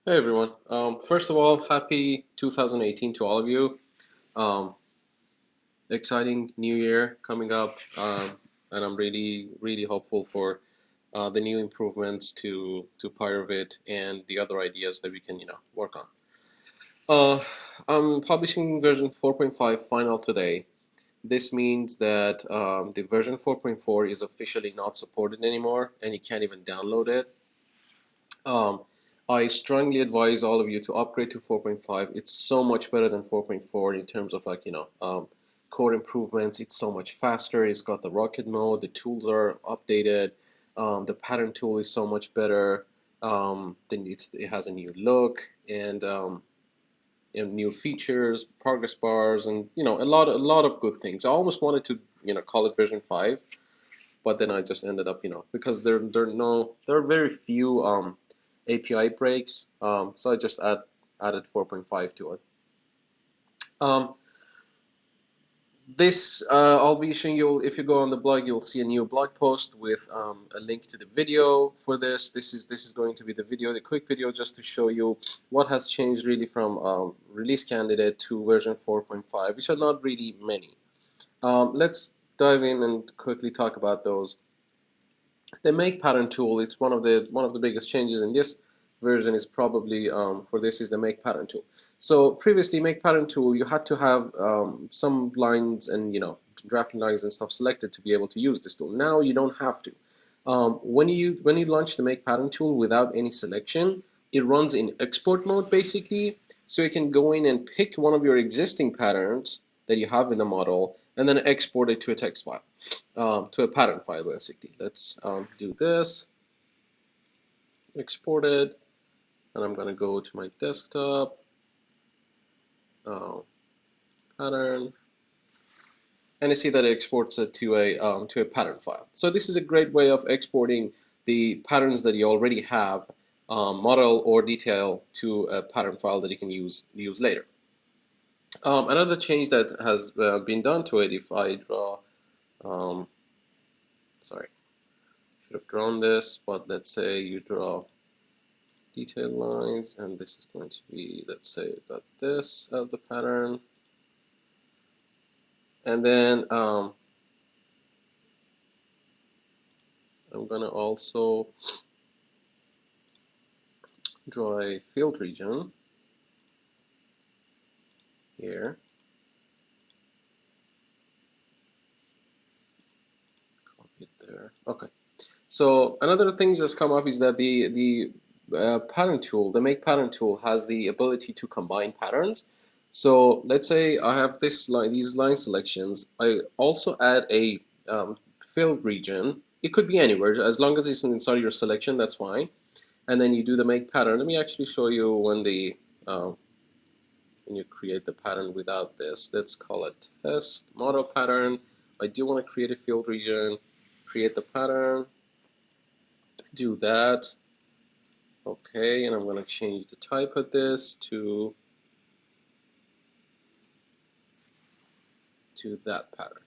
Hey everyone. First of all, happy 2018 to all of you. Um, Exciting new year coming up, and I'm really hopeful for the new improvements to pyRevit and the other ideas that we can, work on. I'm publishing version 4.5 final today. This means that the version 4.4 is officially not supported anymore, and you can't even download it. Um, I strongly advise all of you to upgrade to 4.5. It's so much better than 4.4 in terms of code improvements. It's so much faster. It's got the rocket mode. The tools are updated. The pattern tool is so much better. Then it has a new look and new features, progress bars, and a lot of good things. I almost wanted to call it version 5, but then I just ended up because there are very few API breaks, so I just added 4.5 to it. Um, this I'll be showing you. If you go on the blog, you'll see a new blog post with a link to the video for this. This is going to be the video, the quick video, just to show you what has changed really from release candidate to version 4.5, which are not really many. Let's dive in and quickly talk about those. The make pattern tool, it's one of the biggest changes in this version is probably for this is the make pattern tool. So previously make pattern tool, you had to have some lines and drafting lines and stuff selected to be able to use this tool. Now you don't have to. When you launch the make pattern tool without any selection, it runs in export mode basically. So you can go in and pick one of your existing patterns that you have in the model and then export it to a text file, to a pattern file basically. Let's do this, export it, and I'm gonna go to my desktop, uh, pattern, and I see that it exports it to a pattern file. So this is a great way of exporting the patterns that you already have, model or detail, to a pattern file that you can use later. Another change that has been done to it, if I draw, sorry, should have drawn this, but let's say you draw detail lines, and this is going to be, let's say, we've got this as the pattern, and then I'm gonna also draw a field region here. Copy it there. Okay. So another thing that's come up is that the pattern tool, the make pattern tool, has the ability to combine patterns. So let's say I have these line selections. I also add a field region. It could be anywhere, as long as it's inside your selection, that's fine. And then you do the make pattern. Let me actually show you when you create the pattern without this. Let's call it test model pattern. I do want to create a field region, create the pattern, do that. Okay, and I'm going to change the type of this to that pattern.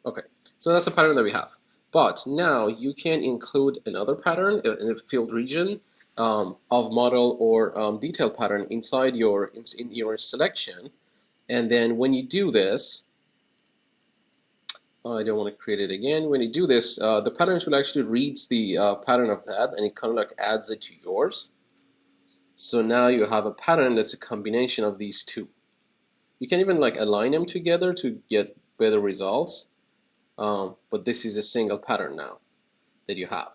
Okay, so that's the pattern that we have. But now you can include another pattern in a field region of model or detail pattern inside in your selection. And then when you do this, I don't want to create it again. When you do this, the patterns will actually reads the pattern of that, and it kind of like adds it to yours. So now you have a pattern that's a combination of these two. You can even like align them together to get better results. But this is a single pattern now that you have.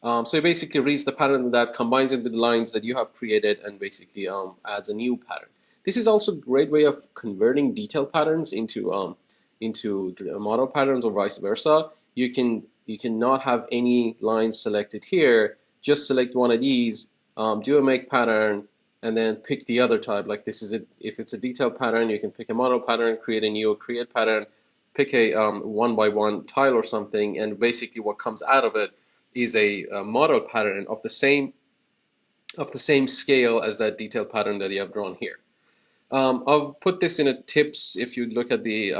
So it basically reads the pattern that combines it with the lines that you have created and basically adds a new pattern. This is also a great way of converting detail patterns into model patterns or vice versa. You can not have any lines selected here. Just select one of these, do a make pattern, and then pick the other type. Like this is if it's a detail pattern, you can pick a model pattern, create a new create pattern, pick a one by one tile or something, and basically what comes out of it is a model pattern of the same scale as that detail pattern that you have drawn here. I'll put this in a tips. If you look at the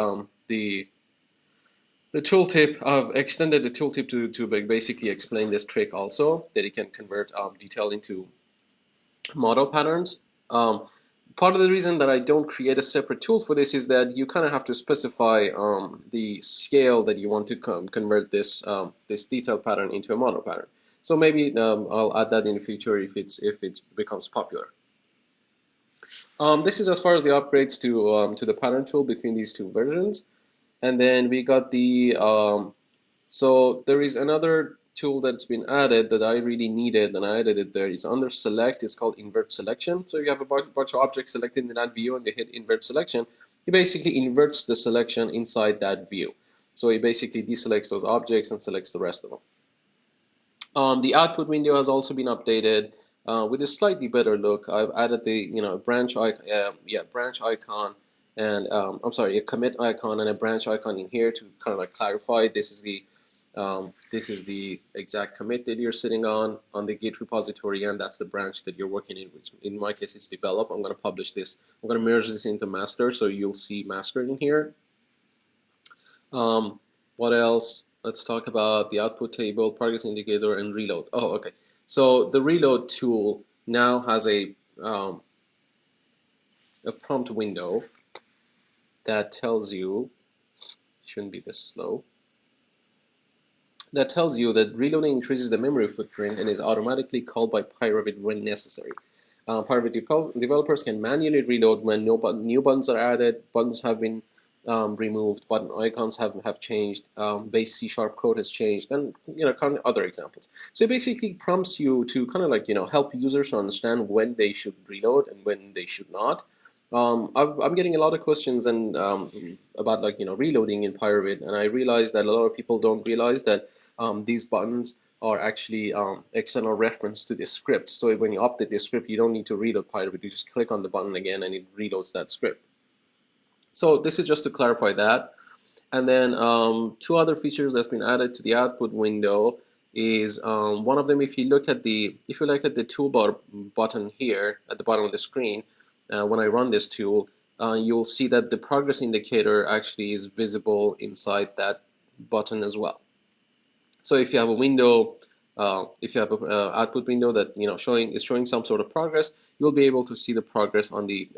tooltip, I've extended the tooltip to basically explain this trick also, that you can convert detail model patterns. Part of the reason that I don't create a separate tool for this is that you kind of have to specify the scale that you want to convert this detail pattern into a model pattern. So maybe I'll add that in the future if it becomes popular. This is as far as the upgrades to the pattern tool between these two versions. And then we got the so there is another tool that's been added that I really needed, and I added it there. It's under select. It's called Invert Selection. So you have a bunch of objects selected in that view, and they hit Invert Selection. It basically inverts the selection inside that view. So it basically deselects those objects and selects the rest of them. The output window has also been updated with a slightly better look. I've added the branch icon, and I'm sorry, a commit icon and a branch icon in here to kind of like clarify this is the exact commit that you're sitting on the Git repository, and that's the branch that you're working in, which in my case is develop. I'm going to publish this. I'm going to merge this into master, so you'll see master in here. What else? Let's talk about the output table, progress indicator, and reload. Oh, okay. So the reload tool now has a prompt window that tells you, shouldn't be this slow, that tells you that reloading increases the memory footprint and is automatically called by pyRevit when necessary. pyRevit developers can manually reload when new buttons are added, buttons have been removed, button icons have changed, base C# code has changed, and kind of other examples. So it basically prompts you to kind of like help users to understand when they should reload and when they should not. I'm getting a lot of questions and about like reloading in pyRevit, and I realize that a lot of people don't realize that these buttons are actually external reference to this script. So when you update this script, you don't need to reload pyRevit. You just click on the button again, and it reloads that script. So this is just to clarify that. And then two other features that's been added to the output window is one of them, if you look at the toolbar button here at the bottom of the screen, when I run this tool, you'll see that the progress indicator actually is visible inside that button as well. So if you have a window, if you have an output window that is showing some sort of progress, you'll be able to see the progress on the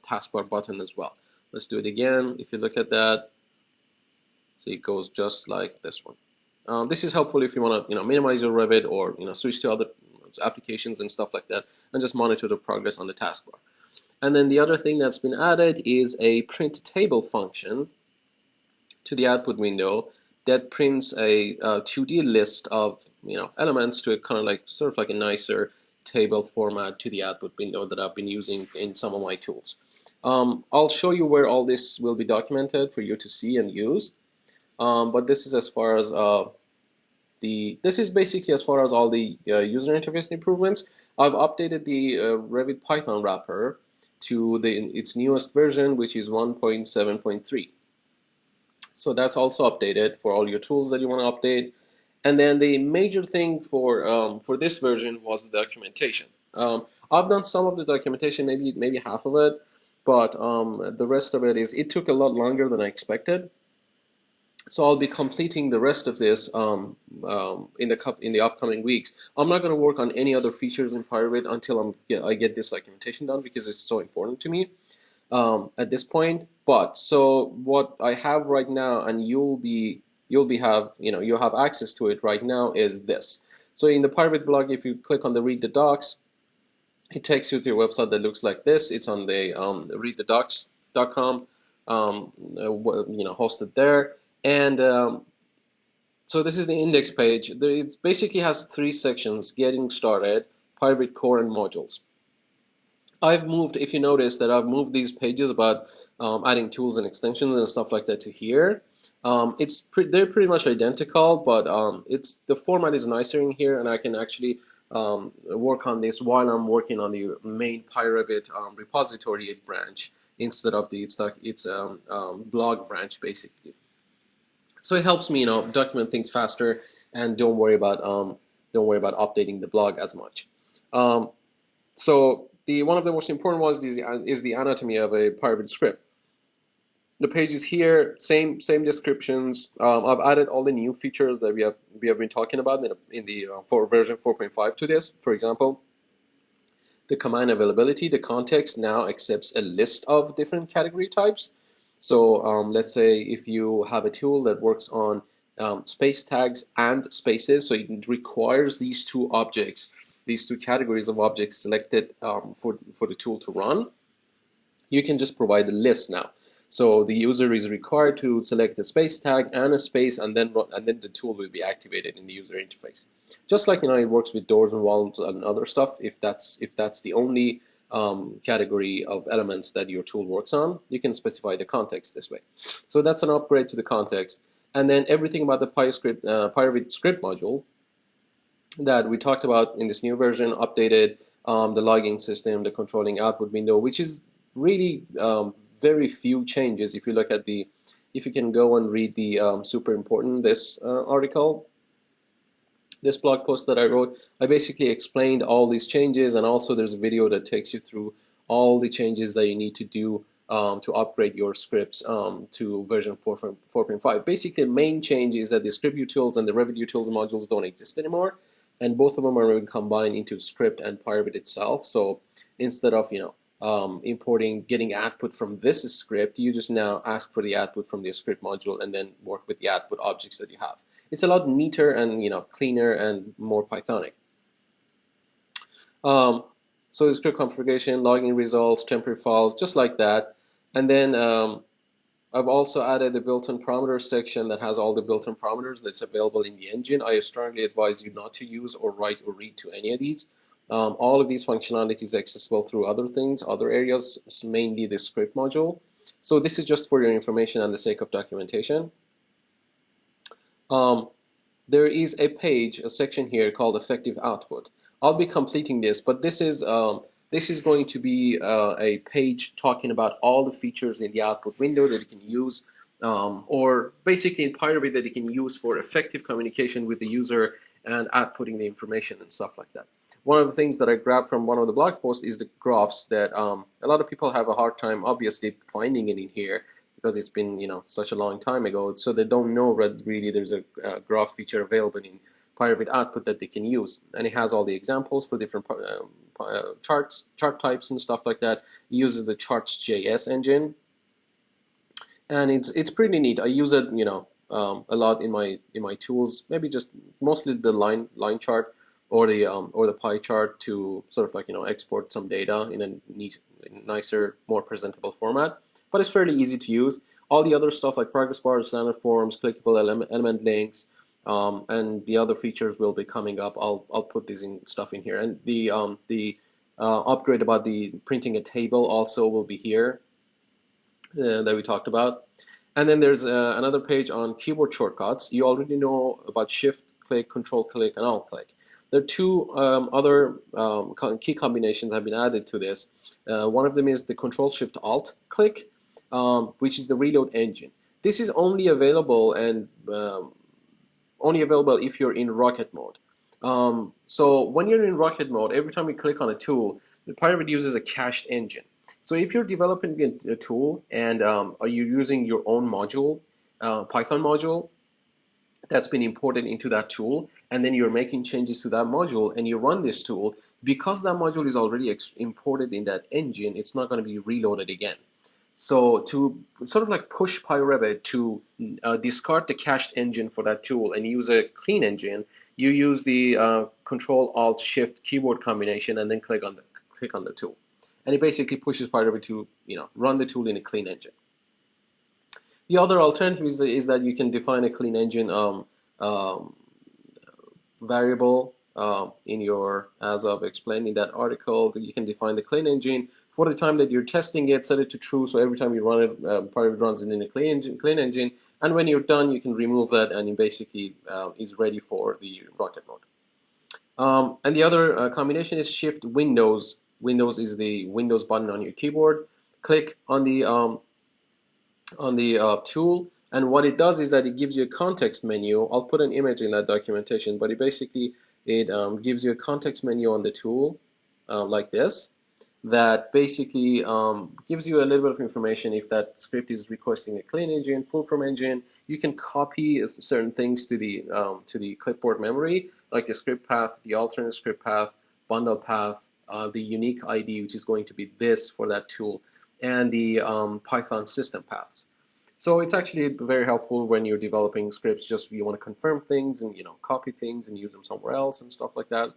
taskbar button as well. Let's do it again. If you look at that, so it goes just like this one. This is helpful if you want to minimize your Revit or switch to other applications and stuff like that, and just monitor the progress on the taskbar. And then the other thing that's been added is a print table function to the output window that prints a 2D list of elements to a kind of like sort of like a nicer table format to the output window that I've been using in some of my tools. I'll show you where all this will be documented for you to see and use. But this is as far as this is basically as far as all the user interface improvements. I've updated the Revit Python wrapper to its newest version, which is 1.7.3. So that's also updated for all your tools that you want to update. And then the major thing for this version was the documentation. I've done some of the documentation, maybe half of it, but the rest of it took a lot longer than I expected. So I'll be completing the rest of this in the upcoming weeks. I'm not going to work on any other features in pyRevit until I get this documentation done, because it's so important to me at this point. But so what I have right now, and you'll have access to it right now, is this. So in the pyRevit blog, if you click on the read the docs, it takes you to a website that looks like this. It's on the readthedocs.com, hosted there. And so this is the index page. It basically has three sections: getting started, pyRevit core, and modules. I've moved, if you notice, that I've moved these pages about adding tools and extensions and stuff like that to here. They're pretty much identical, but the format is nicer in here, and I can actually work on this while I'm working on the main pyRevit repository branch instead of its blog branch, basically. So it helps me, document things faster, and don't worry about updating the blog as much. So one of the most important ones is the anatomy of a pyRevit script. The page is here, same descriptions. I've added all the new features that we have been talking about for version 4.5 to this. For example, The command availability, the context now accepts a list of different category types. So let's say if you have a tool that works on space tags and spaces, so it requires these two objects, these two categories of objects selected for the tool to run, you can just provide a list now. So the user is required to select a space tag and a space, and then the tool will be activated in the user interface. Just like it works with doors and walls and other stuff. If that's the only category of elements that your tool works on, you can specify the context this way. So that's an upgrade to the context. And then everything about the pyRevit script module that we talked about in this new version, updated the logging system, the controlling output window, which is really very few changes. If you look at if you can go and read the super important this article, this blog post that I wrote, I basically explained all these changes, and also there's a video that takes you through all the changes that you need to do to upgrade your scripts to version 4.5. Basically, the main change is that the script utils and the Revit utils modules don't exist anymore, and both of them are combined into script and pyRevit itself. So instead of getting output from this script, you just now ask for the output from the script module and then work with the output objects that you have. It's a lot neater and cleaner and more Pythonic. So the script configuration, logging results, temporary files, just like that. And then I've also added a built-in parameters section that has all the built-in parameters that's available in the engine. I strongly advise you not to use or write or read to any of these. All of these functionalities are accessible through other things, other areas, mainly the script module. So this is just for your information and the sake of documentation. There is a page, a section here called effective output. I'll be completing this, but this is going to be a page talking about all the features in the output window that you can use, or basically in pyRevit that you can use for effective communication with the user and outputting the information and stuff like that. One of the things that I grabbed from one of the blog posts is the graphs that a lot of people have a hard time obviously finding it in here, because it's been such a long time ago, so they don't know really there's a graph feature available in pyRevit output that they can use, and it has all the examples for different chart types and stuff like that. It uses the charts.js engine, and it's pretty neat. I use it a lot in my tools, maybe just mostly the line chart or the pie chart to sort of export some data in a nicer, more presentable format. But it's fairly easy to use. All the other stuff like progress bars, standard forms, clickable element links, and the other features will be coming up. I'll put these stuff in here, and the upgrade about the printing a table also will be here that we talked about. And then there's another page on keyboard shortcuts. You already know about Shift click, Control click, and Alt click. There are two other key combinations have been added to this. One of them is the Control Shift Alt click, which is the Reload Engine. This is only available if you're in Rocket mode. So when you're in Rocket mode, every time you click on a tool, the pyRevit uses a cached engine. So if you're developing a tool and are you using your own module, Python module, that's been imported into that tool, and then you're making changes to that module and you run this tool, because that module is already imported in that engine, it's not going to be reloaded again. So to sort of like push pyRevit to discard the cached engine for that tool and use a clean engine, you use the Control-Alt-Shift keyboard combination and then click on the tool, and it basically pushes pyRevit to run the tool in a clean engine. The other alternative is that you can define a clean engine variable in your, as I've explained in that article, that you can define the clean engine for the time that you're testing it, set it to true, so every time you run it, pyRevit runs it in a clean engine, and when you're done, you can remove that, and it basically is ready for the Rocket mode. And the other combination is Shift Windows. Windows is the Windows button on your keyboard. Click on the tool, and what it does is that it gives you a context menu. I'll put an image in that documentation, but it gives you a context menu on the tool like this, that basically gives you a little bit of information if that script is requesting a clean engine, full from engine. You can copy certain things to the clipboard memory, like the script path, the alternate script path, bundle path, the unique ID, which is going to be this for that tool, and the Python system paths. So it's actually very helpful when you're developing scripts. Just you want to confirm things and copy things and use them somewhere else and stuff like that.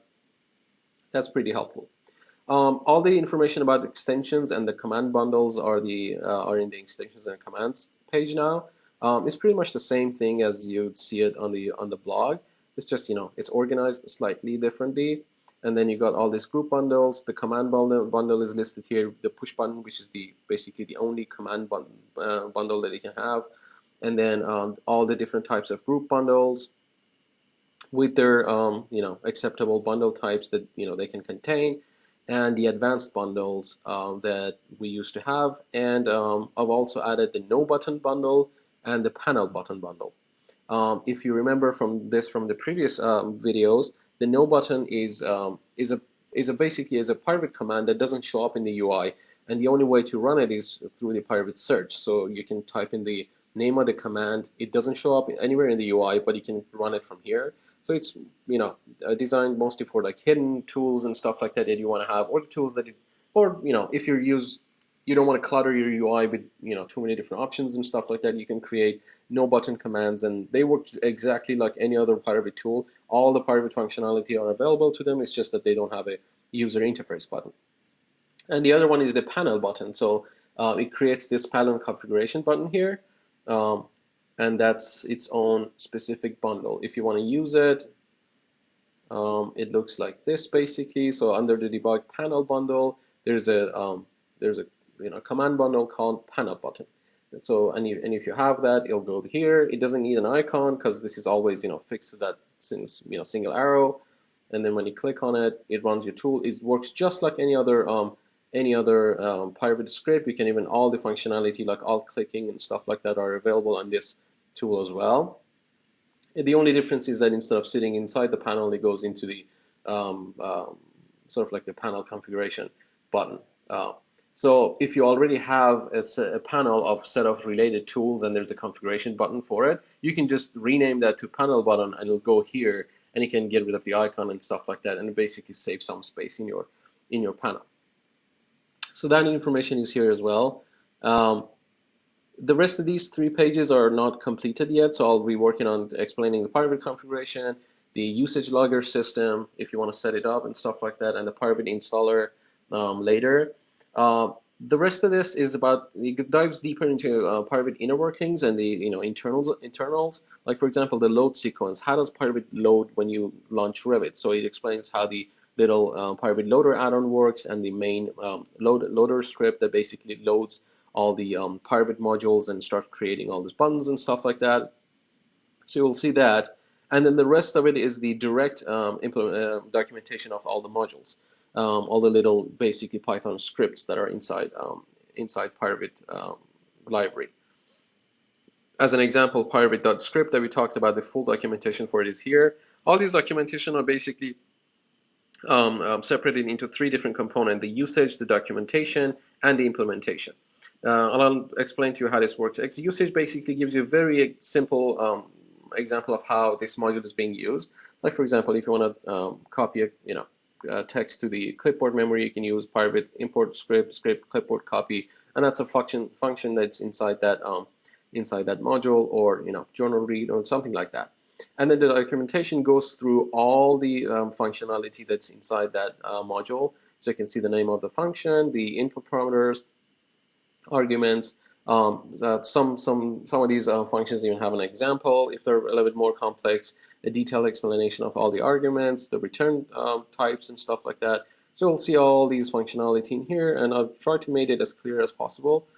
That's pretty helpful. All the information about extensions and the command bundles are in the extensions and commands page now. It's pretty much the same thing as you'd see it on the blog. It's just it's organized slightly differently, and then you got all these group bundles. The command bundle is listed here. The push button, which is basically the only command bundle that you can have, and then all the different types of group bundles with their acceptable bundle types that they can contain, and the advanced bundles that we used to have. And I've also added the no button bundle and the panel button bundle. If you remember from the previous videos, the no button is basically a pyRevit command that doesn't show up in the UI, and the only way to run it is through the pyRevit search. So you can type in the name of the command. It doesn't show up anywhere in the UI, but you can run it from here. So it's designed mostly for like hidden tools and stuff like that you want to have, or the tools that if you don't want to clutter your UI with too many different options and stuff like that. You can create no button commands, and they work exactly like any other pyRevit tool. All the pyRevit functionality are available to them. It's just that they don't have a user interface button. And the other one is the panel button. So it creates this panel configuration button here. And that's its own specific bundle. If you want to use it, it looks like this basically. So under the debug panel bundle, there's a command bundle called panel button. And so and if you have that, it'll go here. It doesn't need an icon because this is always fixed to that single arrow. And then when you click on it, it runs your tool. It works just like any other pyRevit script. You can even all the functionality like alt clicking and stuff like that are available on this tool as well. The only difference is that instead of sitting inside the panel, it goes into the sort of like the panel configuration button. So if you already have a panel of set of related tools and there's a configuration button for it, you can just rename that to panel button, and it'll go here, and you can get rid of the icon and stuff like that, and basically save some space in your panel. So that information is here as well. The rest of these 3 pages are not completed yet, so I'll be working on explaining the pyRevit configuration, the usage logger system, if you want to set it up and stuff like that, and the pyRevit installer later. The rest of this is about, it dives deeper into pyRevit inner workings and the internals. Like for example, the load sequence. How does pyRevit load when you launch Revit? So it explains how the little pyRevit loader add-on works, and the main loader script that basically loads all the pyRevit modules and start creating all these buttons and stuff like that. So you'll see that. And then the rest of it is the direct documentation of all the modules, all the little basically Python scripts that are inside pyRevit library. As an example, pyRevit.script that we talked about, the full documentation for it is here. All these documentation are basically separated into 3 different components: the usage, the documentation, and the implementation. And I'll explain to you how this works. Usage basically gives you a very simple example of how this module is being used. Like for example, if you want to copy a text to the clipboard memory, you can use pyRevit import script clipboard copy, and that's a function that's inside that module, or journal read or something like that. And then the documentation goes through all the functionality that's inside that module. So you can see the name of the function, the input parameters, arguments. Some of these functions even have an example if they're a little bit more complex, a detailed explanation of all the arguments, the return types and stuff like that. So we'll see all these functionality in here, and I've tried to make it as clear as possible.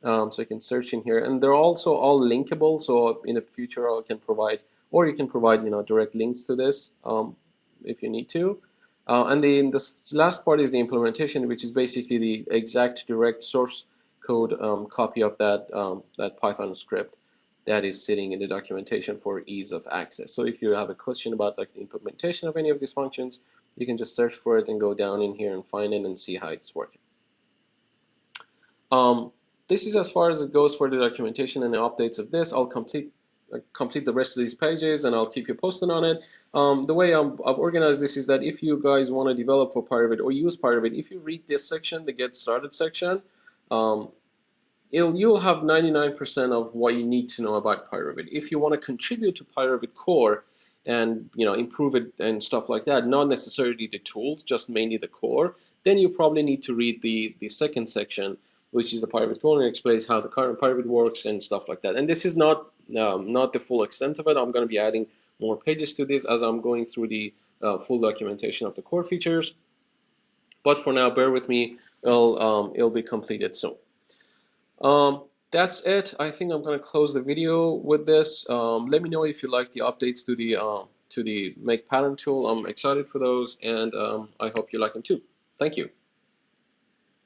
So you can search in here, and they're also all linkable. So in the future, I can provide, or you can provide direct links to this if you need to. And the last part is the implementation, which is basically the exact direct source code copy of that Python script that is sitting in the documentation for ease of access. So if you have a question about like the implementation of any of these functions, you can just search for it and go down in here and find it and see how it's working. This is as far as it goes for the documentation and the updates of this. I'll complete complete the rest of these pages, and I'll keep you posted on it. The way I've organized this is that if you guys want to develop for pyRevit or use pyRevit, if you read this section, the Get Started section, you'll have 99% of what you need to know about pyRevit. If you want to contribute to pyRevit core and improve it and stuff like that, not necessarily the tools, just mainly the core, then you probably need to read the second section, which is the pyRevit core, and explains how the current pyRevit works and stuff like that. And this is not the full extent of it. I'm going to be adding more pages to this as I'm going through the full documentation of the core features. But for now, bear with me. It'll be completed soon. That's it. I think I'm going to close the video with this. Let me know if you like the updates to the Make Pattern tool. I'm excited for those, and I hope you like them too. Thank you.